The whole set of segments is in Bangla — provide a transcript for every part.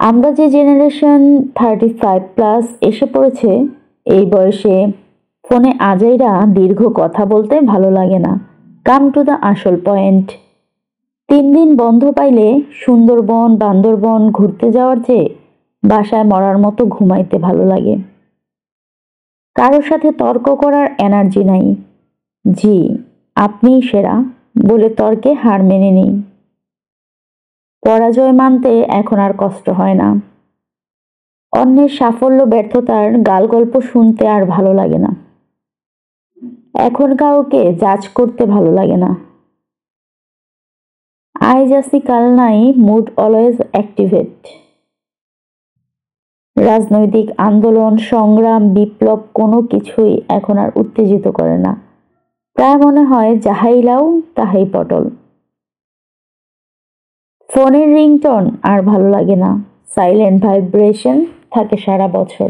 আমরা যে জেনারেশন 35+ এসে পড়েছে, এই বয়সে ফোনে আজাইরা দীর্ঘ কথা বলতে ভালো লাগে না। কাম টু দ্য আসল পয়েন্ট। 3 দিন বন্ধ পাইলে সুন্দরবন বান্দরবন ঘুরতে যাওয়ার চেয়ে বাসায় মরার মতো ঘুমাইতে ভালো লাগে। কারোর সাথে তর্ক করার এনার্জি নাই। জি, আপনিই সেরা বলে তর্কে হার মেনে নিই। পরাজয় মানতে এখন আর কষ্ট হয় না। অন্যের সাফল্য ব্যর্থতার গালগল্প শুনতে আর ভালো লাগে না। এখন কাউকে জাজ করতে ভালো লাগে না। আজ আসি কাল নাই, মুড অলওয়েজ অ্যাক্টিভেট। রাজনৈতিক আন্দোলন সংগ্রাম বিপ্লব কোনো কিছুই এখন আর উত্তেজিত করে না। প্রায় মনে হয় যাহাই লাউ তাহাই পটল। ফোনের রিংটোন আর ভালো লাগে না। সাইলেন্ট ভাইব্রেশন থাকে সারা বছর।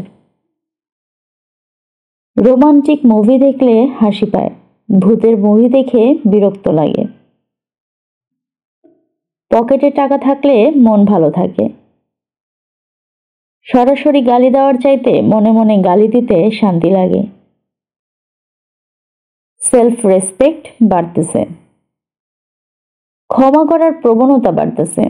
রোমান্টিক মুভি দেখলে হাসি পায়, ভূতের মুভি দেখে বিরক্ত লাগে। পকেটে টাকা থাকলে মন ভালো থাকে। সরাসরি গালি দেওয়ার চাইতে মনে মনে গালি দিতে শান্তি লাগে। সেলফ রেসপেক্ট বাড়তেছে। ক্ষমা করার প্রবণতা বাড়তেছে।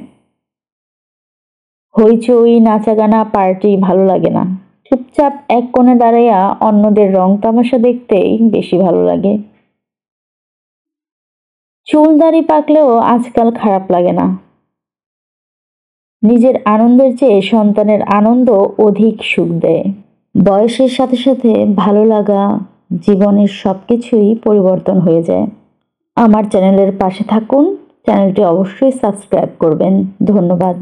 হইচই নাচাগানা পার্টি ভালো লাগে না। চুপচাপ এক কোণে দাঁড়াইয়া অন্যদের রং তামাশা দেখতেই বেশি ভালো লাগে। চুল দাড়ি পাকলেও আজকাল খারাপ লাগে না। নিজের আনন্দের চেয়ে সন্তানের আনন্দ অধিক সুখ দেয়। বয়সের সাথে সাথে ভালো লাগা জীবনের সবকিছুই পরিবর্তন হয়ে যায়। আমার চ্যানেলের পাশে থাকুন, চ্যানেলটি অবশ্যই সাবস্ক্রাইব করবেন। ধন্যবাদ।